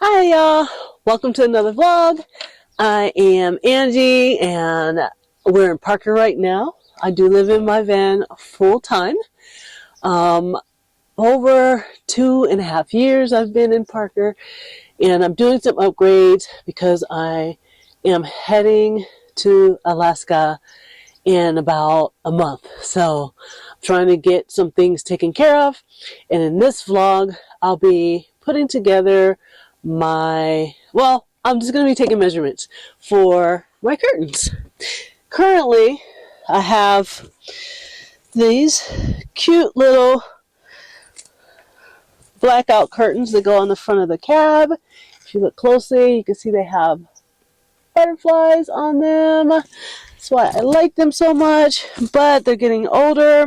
Hi y'all, welcome to another vlog. I am Angie and we're in Parker right now. I do live in my van full time. Over 2.5 years I've been in Parker, and I'm doing some upgrades because I am heading to Alaska in about a month. So I'm trying to get some things taken care of, and in this vlog I'll be putting together I'm just going to be taking measurements for my curtains. Currently, I have these cute little blackout curtains that go on the front of the cab. If you look closely, you can see they have butterflies on them. That's why I like them so much, but they're getting older.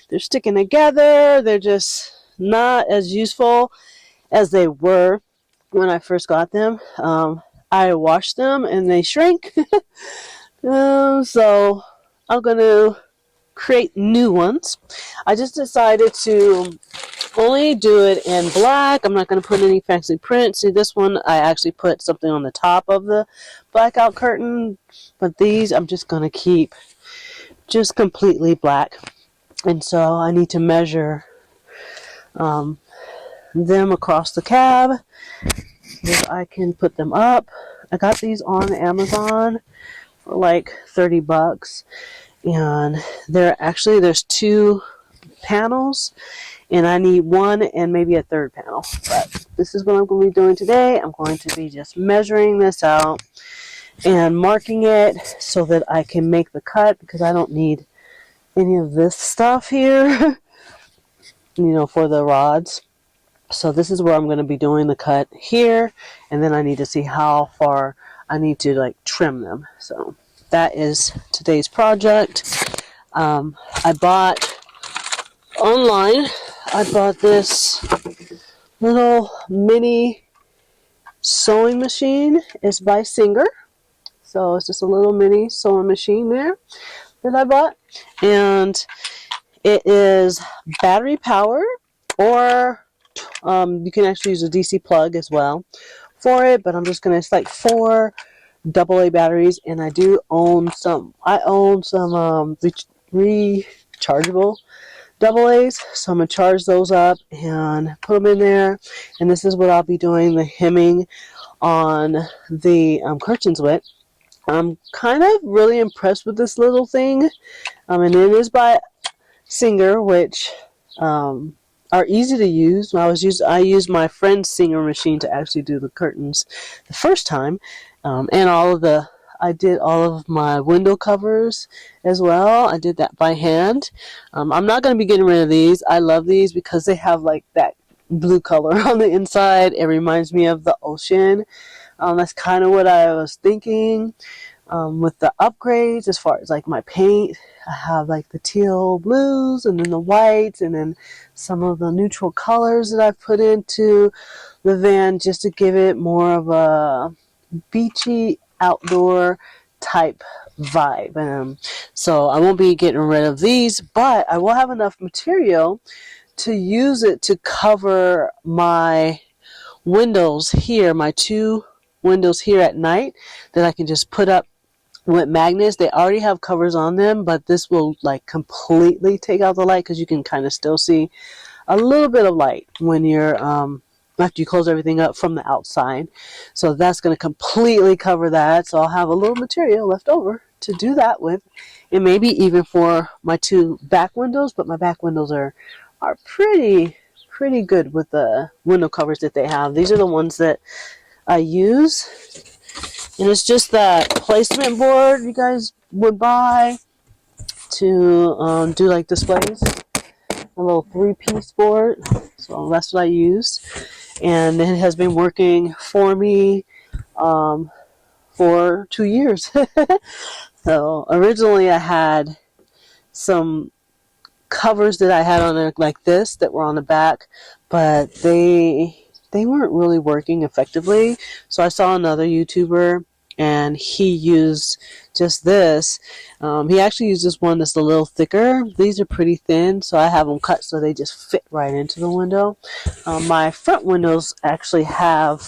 They're sticking together. They're just not as useful as they were when I first got them. I washed them and they shrank. So I'm going to create new ones. I just decided to only do it in black. I'm not going to put any fancy print. See, this one I actually put something on the top of the blackout curtain, but these I'm just going to keep just completely black. And so I need to measure them across the cab if I can put them up. I got these on Amazon for like $30, and there's 2 panels, and I need 1 and maybe a 3rd panel. But this is what I'm going to be doing today. I'm going to be just measuring this out and marking it so that I can make the cut, because I don't need any of this stuff here for the rods. So this is where I'm going to be doing the cut here, and then I need to see how far I need to trim them. So that is today's project. I bought online, I bought this little mini sewing machine. It's by Singer. So it's just a little mini sewing machine there that I bought. And it is battery powered, or you can actually use a DC plug as well for it, but I'm just going to, it's like 4 AA batteries, and I own some rechargeable AA's, so I'm going to charge those up and put them in there, and this is what I'll be doing the hemming on the curtains with. I'm kind of really impressed with this little thing, and it is by Singer, which are easy to use. I used my friend's Singer machine to actually do the curtains the first time, and I did all of my window covers as well. I did that by hand. I'm not going to be getting rid of these. I love these because they have like that blue color on the inside. It reminds me of the ocean. That's kind of what I was thinking. With the upgrades, as far as like my paint, I have like the teal blues, and then the whites, and then some of the neutral colors that I've put into the van just to give it more of a beachy outdoor type vibe. So I won't be getting rid of these, but I will have enough material to use it to cover my windows here, my 2 windows here at night, that I can just put up with magnets. They already have covers on them, but this will completely take out the light, because you can kind of still see a little bit of light when you're after you close everything up from the outside. So that's going to completely cover that. So I'll have a little material left over to do that with, and maybe even for my 2 back windows. But my back windows are pretty good with the window covers that they have. These are the ones that I use. And it's just that placement board you guys would buy to do displays. A little 3-piece board. So that's what I use. And it has been working for me for 2 years. So originally I had some covers that I had on there like this that were on the back, but they weren't really working effectively. So I saw another YouTuber, and he used just this. He actually used this one that's a little thicker. These are pretty thin, so I have them cut so they just fit right into the window. My front windows actually have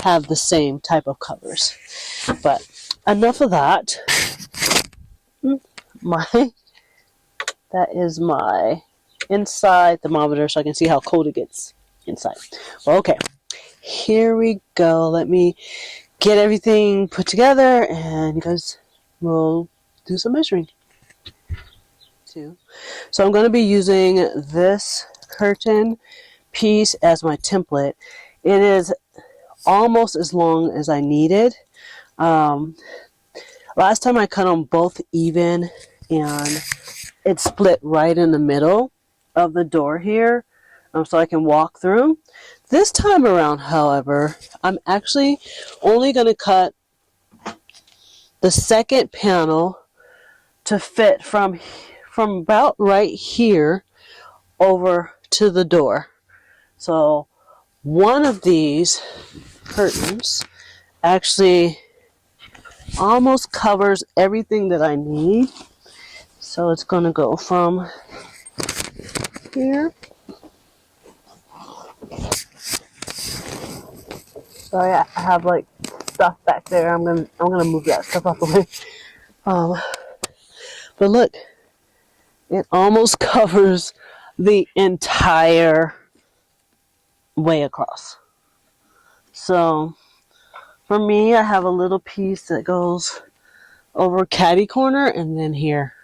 have the same type of covers. But enough of that. That is my inside thermometer, so I can see how cold it gets inside. Well, okay, here we go. Let me get everything put together, and you guys will do some measuring too. So I'm going to be using this curtain piece as my template. It is almost as long as I needed. Last time I cut them both even, and it split right in the middle of the door here, so I can walk through. This time around, however, I'm actually only going to cut the second panel to fit from about right here over to the door. So one of these curtains actually almost covers everything that I need. So it's going to go from here. Sorry, I have like stuff back there. I'm gonna move that stuff out the way. But look, it almost covers the entire way across. So for me, I have a little piece that goes over caddy corner and then here.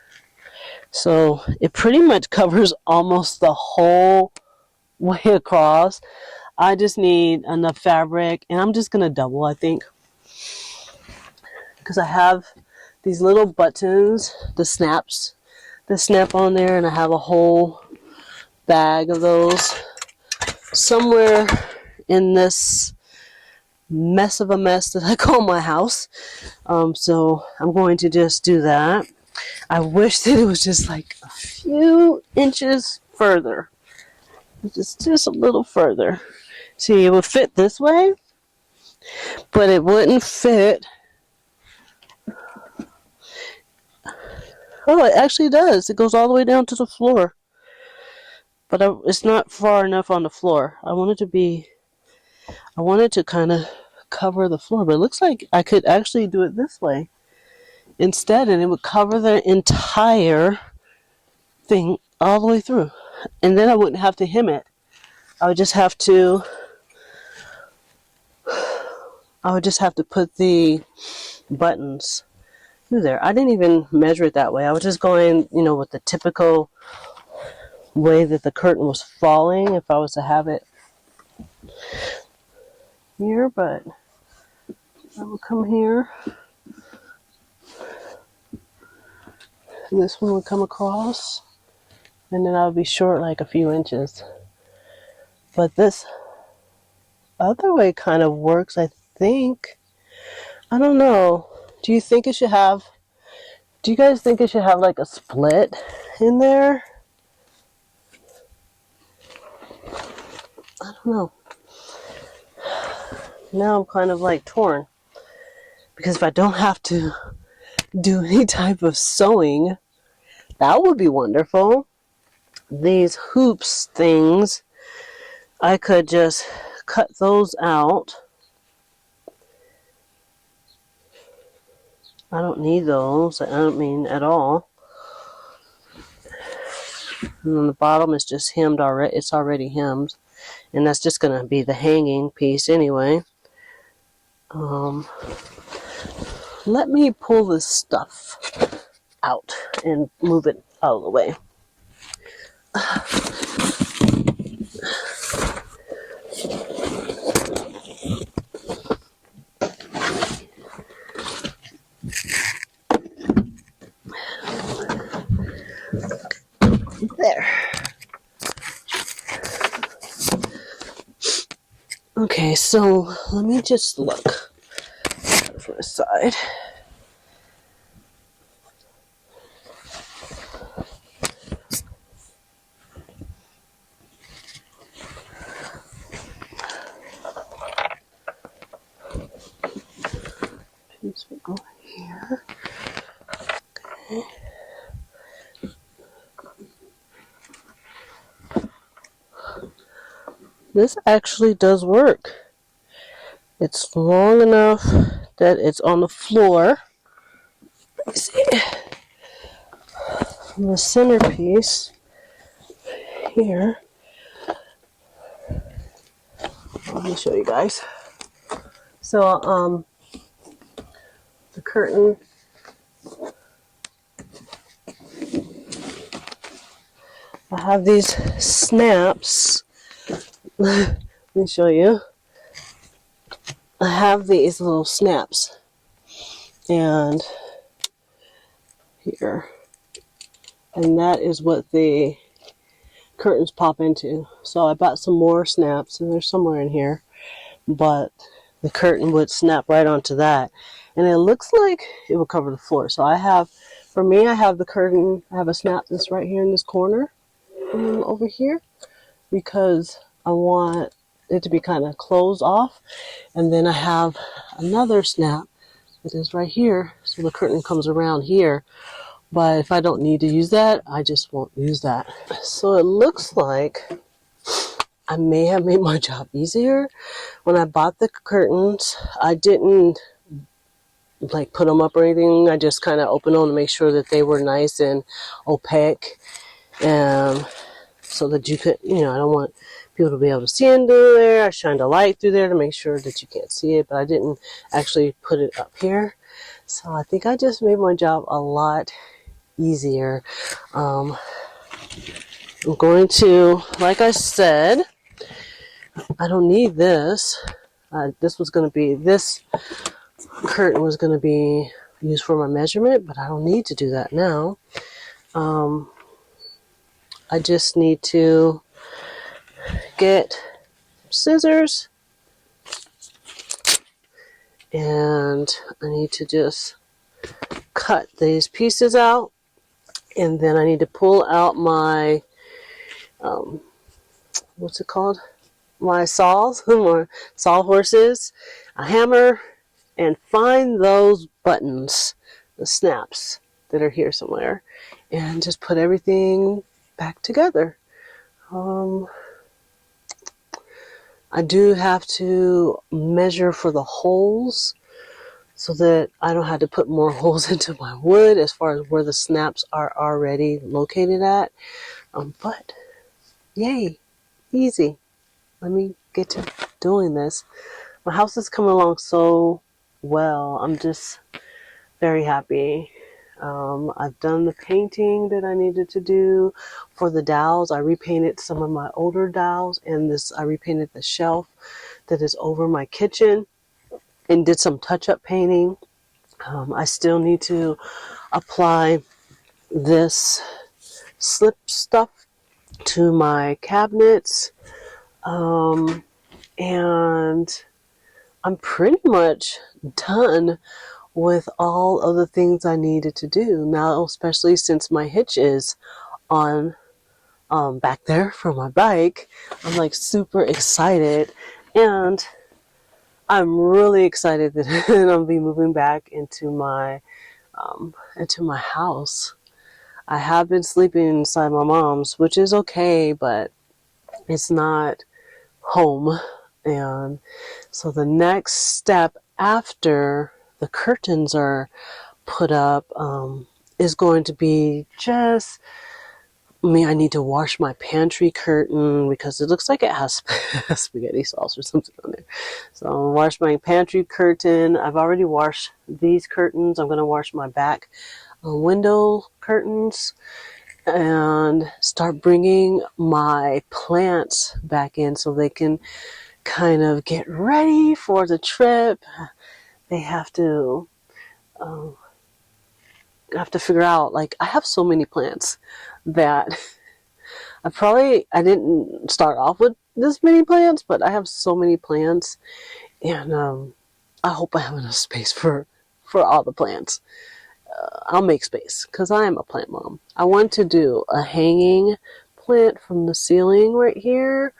So it pretty much covers almost the whole way across. I just need enough fabric, and I'm just gonna double, I think, because I have these little buttons, the snap on there, and I have a whole bag of those somewhere in this mess of a mess that I call my house. So I'm going to just do that. I wish that it was just like a few inches further, just a little further. See, it would fit this way, but it wouldn't fit. Oh, it actually does. It goes all the way down to the floor. But it's not far enough on the floor. I wanted to kind of cover the floor, but it looks like I could actually do it this way instead, and it would cover the entire thing all the way through. And then I wouldn't have to hem it. I would just have to put the buttons through there. I didn't even measure it that way. I was just going, with the typical way that the curtain was falling if I was to have it here, but I will come here. And this one would come across, and then I would be short like a few inches. But this other way kind of works, I think. I don't know. Do you guys think it should have like a split in there? I don't know. Now I'm kind of like torn, because if I don't have to do any type of sewing, that would be wonderful. These hoops things, I could just cut those out. I don't need those. I don't mean at all. And then the bottom is just hemmed already. It's already hemmed, and that's just going to be the hanging piece anyway. Let me pull this stuff out and move it out of the way. There. Okay, so let me just look from the side. Piece will go here. Okay. This actually does work. It's long enough that it's on the floor. Let me see. From the centerpiece here. Let me show you guys. So, the curtain, I have these snaps. Let me show you. I have these little snaps. And here. And that is what the curtains pop into. So I bought some more snaps, and they're somewhere in here. But the curtain would snap right onto that. And it looks like it will cover the floor. So I have, for me, I have the curtain, I have a snap that's right here in this corner. Over here, because I want it to be kind of closed off, and then I have another snap that is right here, so the curtain comes around here. But if I don't need to use that, I just won't use that. So it looks like I may have made my job easier. When I bought the curtains, I didn't like put them up or anything. I just kind of opened them to make sure that they were nice and opaque. So that you could, I don't want people to be able to see into there. I shined a light through there to make sure that you can't see it, but I didn't actually put it up here. So I think I just made my job a lot easier. I'm going to, like I said, I don't need this. This curtain was going to be used for my measurement, but I don't need to do that now. I just need to get scissors, and I need to just cut these pieces out, and then I need to pull out my what's it called, my saws, or sawhorses, a hammer, and find those buttons, the snaps that are here somewhere, and just put everything back together. I do have to measure for the holes so that I don't have to put more holes into my wood as far as where the snaps are already located at. But yay, easy. Let me get to doing this. My house is coming along so well. I'm just very happy. I've done the painting that I needed to do for the dowels. I repainted some of my older dowels, and I repainted the shelf that is over my kitchen and did some touch-up painting. I still need to apply this slip stuff to my cabinets, and I'm pretty much done with all of the things I needed to do now, especially since my hitch is on back there for my bike. I'm like super excited, and I'm really excited that I'll be moving back into my house. I have been sleeping inside my mom's, which is okay, but it's not home. And so the next step after the curtains are put up is going to be just I need to wash my pantry curtain because it looks like it has spaghetti sauce or something on there. So I'll wash my pantry curtain. I've already washed these curtains. I'm going to wash my back window curtains and start bringing my plants back in so they can kind of get ready for the trip. They have to figure out, like, I have so many plants that I didn't start off with this many plants, but I have so many plants, and I hope I have enough space for all the plants. I'll make space because I am a plant mom. I want to do a hanging plant from the ceiling right here,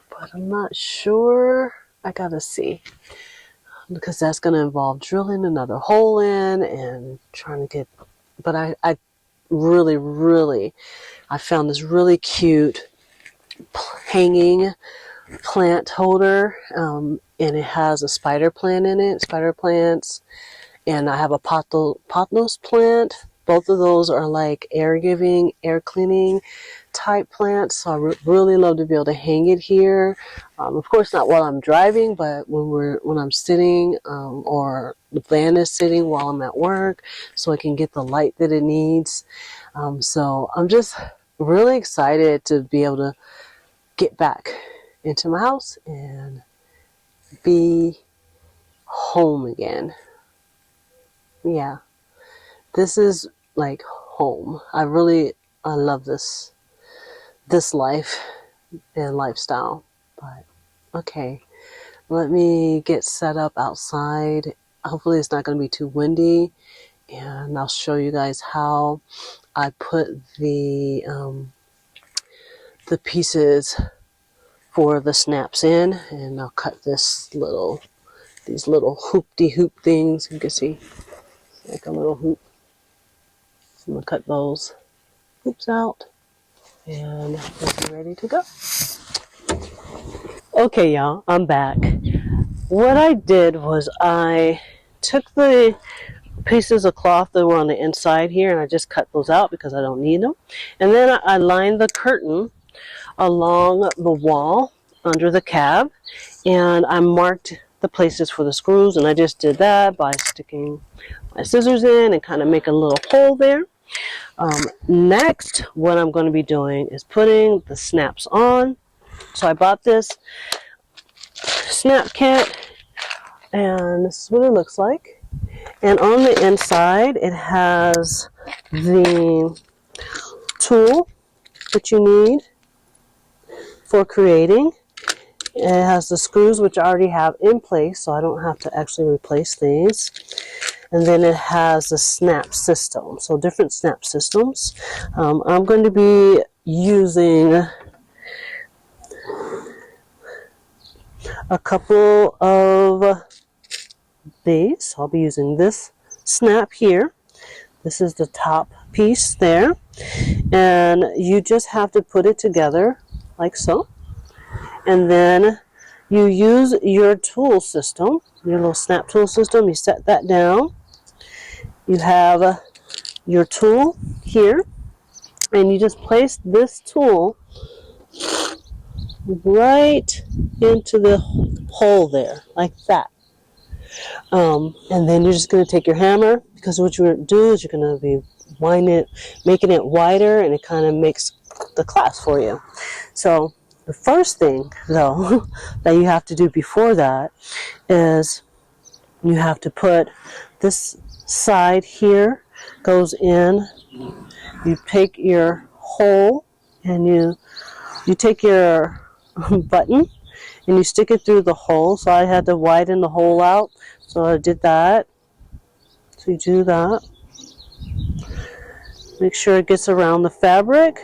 but I'm not sure. I gotta see, because that's going to involve drilling another hole in and trying to get, but I really I found this really cute hanging plant holder, and it has a spider plant in it, spider plants, and I have a pothos plant. Both of those are like air giving, air cleaning type plants, so I really love to be able to hang it here. Of course not while I'm driving, but when I'm sitting, or the van is sitting while I'm at work, so I can get the light that it needs. So I'm just really excited to be able to get back into my house and be home again. Yeah, this is like home. I love this life and lifestyle. But okay, let me get set up outside. Hopefully it's not going to be too windy, and I'll show you guys how I put the pieces for the snaps in, and I'll cut these little hoop-de-hoop things. You can see like a little hoop. So I'm gonna cut those hoops out, and we'll be ready to go. Okay, y'all, I'm back. What I did was I took the pieces of cloth that were on the inside here, and I just cut those out because I don't need them. And then I lined the curtain along the wall under the cab, and I marked the places for the screws, and I just did that by sticking my scissors in and kind of make a little hole there. Next, what I'm going to be doing is putting the snaps on. So I bought this snap kit, and this is what it looks like. And on the inside, it has the tool that you need for creating. It has the screws, which I already have in place, so I don't have to actually replace these. And then it has the snap system, so different snap systems. I'm going to be using a couple of these. I'll be using this snap here. This is the top piece there, and you just have to put it together like so, and then you use your tool system, your little snap tool system. You set that down. You have your tool here, and you just place this tool right into the hole there, like that. And then you're just going to take your hammer, because what you're going to do is you're going to be making it wider, and it kind of makes the clasp for you. So the first thing, though, that you have to do before that is you have to put this side here, goes in. You take your hole, and you take your button, and you stick it through the hole. So I had to widen the hole out, so I did that. So you do that. Make sure it gets around the fabric.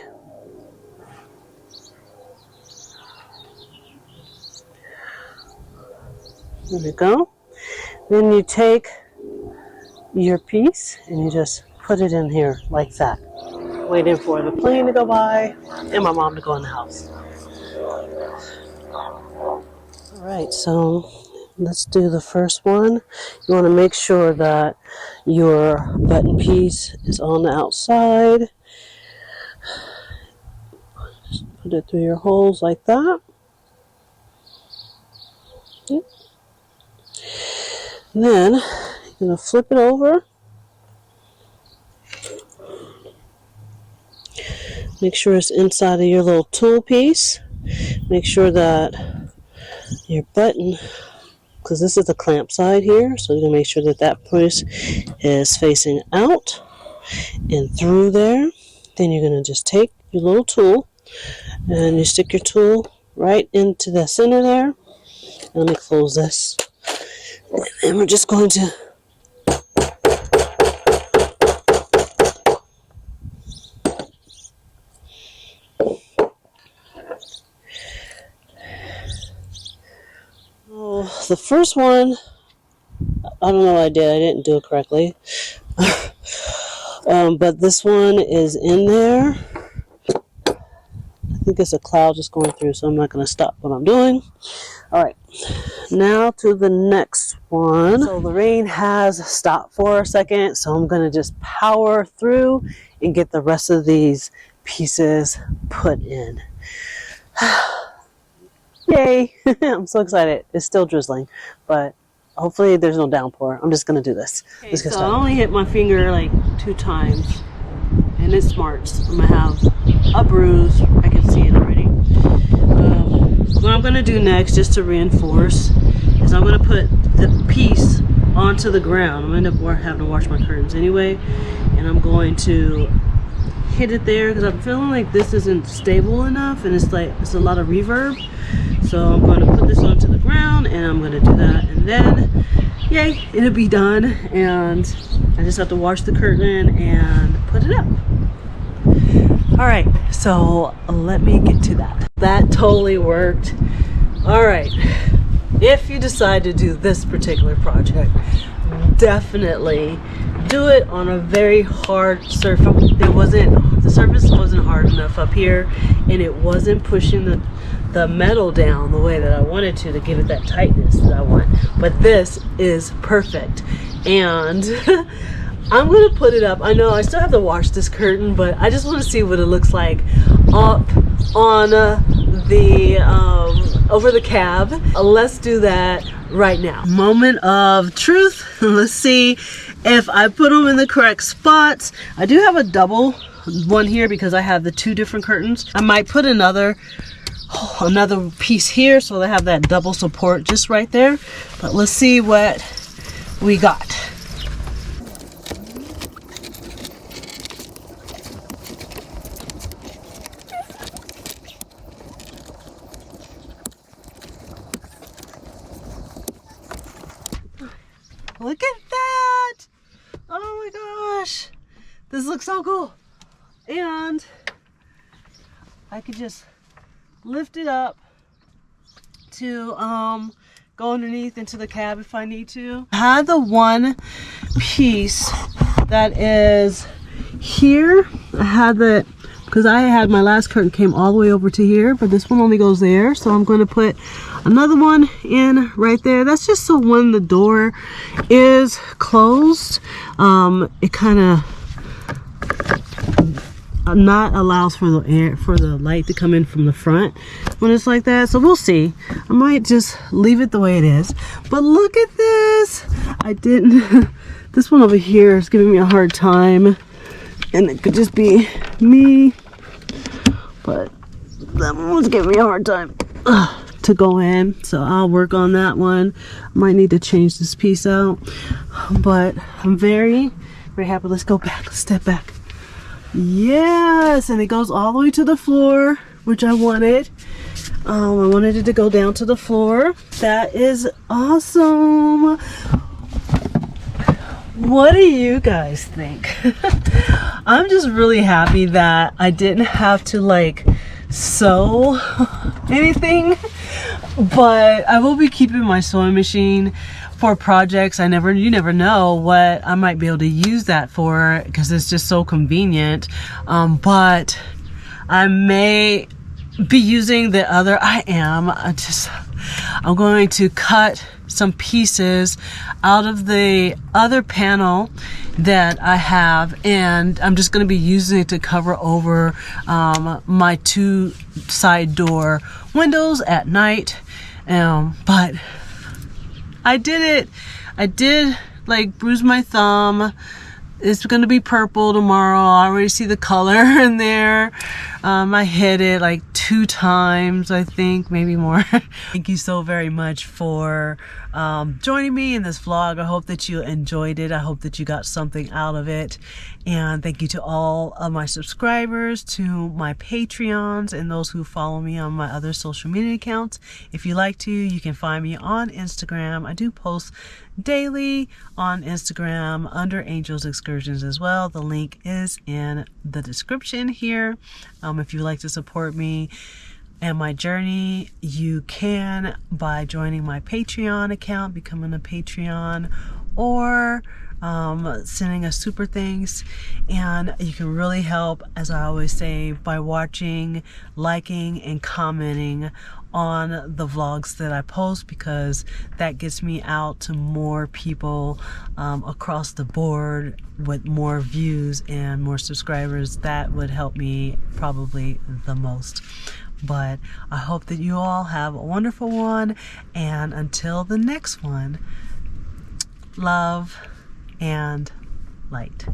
There we go. Then you take your piece and you just put it in here like that. Waiting for the plane to go by and my mom to go in the house. Alright, so let's do the first one. You want to make sure that your button piece is on the outside. Just put it through your holes like that. Okay. Then you're going to flip it over. Make sure it's inside of your little tool piece. Make sure that your button, because this is the clamp side here, so you're going to make sure that that piece is facing out and through there. Then you're going to just take your little tool and you stick your tool right into the center there. And let me close this. And we're just going to the first one, I don't know what I did. I didn't do it correctly. But this one is in there. I think it's a cloud just going through, so I'm not going to stop what I'm doing. All right, now to the next one. So the rain has stopped for a second, so I'm going to just power through and get the rest of these pieces put in. Yay! I'm so excited. It's still drizzling, but hopefully there's no downpour. I'm just going to do this. Okay, so I only hit my finger like 2 times, and it smarts. I'm going to have a bruise. I can see it already. What I'm going to do next, just to reinforce, is I'm going to put the piece onto the ground. I'm going to end up having to wash my curtains anyway, and I'm going to hit it there because I'm feeling like this isn't stable enough, and it's a lot of reverb. So I'm going to put this onto the ground, and I'm going to do that, and then yay, it'll be done, and I just have to wash the curtain and put it up. All right, so let me get to that. That totally worked. All right, if you decide to do this particular project, definitely do it on a very hard surface. The surface wasn't hard enough up here, and it wasn't pushing the metal down the way that I wanted to give it that tightness that I want. But this is perfect, and I'm gonna put it up. I know I still have to wash this curtain, but I just want to see what it looks like up on over the cab. Let's do that right now. Moment of truth. Let's see if I put them in the correct spots. I do have a double one here because I have the 2 different curtains. I might put another piece here so they have that double support just right there. But let's see what we got. Look at that! Oh my gosh! This looks so cool. And I could just lift it up to go underneath into the cab if I need to. I had the one piece that is here. I had the, because I had my last curtain came all the way over to here, but this one only goes there. So I'm going to put another one in right there. That's just so when the door is closed, it kind of not allows for the light to come in from the front when it's like that. So we'll see. I might just leave it the way it is. But look at this. I didn't. This one over here is giving me a hard time, and it could just be me. But that one was giving me a hard time to go in. So I'll work on that one. I might need to change this piece out. But I'm very, very happy. Let's go back. Let's step back. Yes, and it goes all the way to the floor, which I wanted. I wanted it to go down to the floor. That is awesome. What do you guys think? I'm just really happy that I didn't have to like sew anything, but I will be keeping my sewing machine for projects. You never know what I might be able to use that for, because it's just so convenient. But I may be using the other. I'm going to cut some pieces out of the other panel that I have, and I'm just going to be using it to cover over my 2 side door windows at night. But I did it. I did like bruise my thumb. It's gonna be purple tomorrow. I already see the color in there. I hit it like 2 times, I think, maybe more. Thank you so very much for joining me in this vlog. I hope that you enjoyed it. I hope that you got something out of it. And thank you to all of my subscribers, to my Patreons, and those who follow me on my other social media accounts. If you like to, you can find me on Instagram. I do post daily on Instagram under Angels Excursions as well. The link is in the description here. If you'd like to support me and my journey, you can by joining my Patreon account, becoming a Patreon, or sending us super thanks. And you can really help, as I always say, by watching, liking, and commenting on the vlogs that I post, because that gets me out to more people across the board with more views and more subscribers. That would help me probably the most. But I hope that you all have a wonderful one, and until the next one, love and light.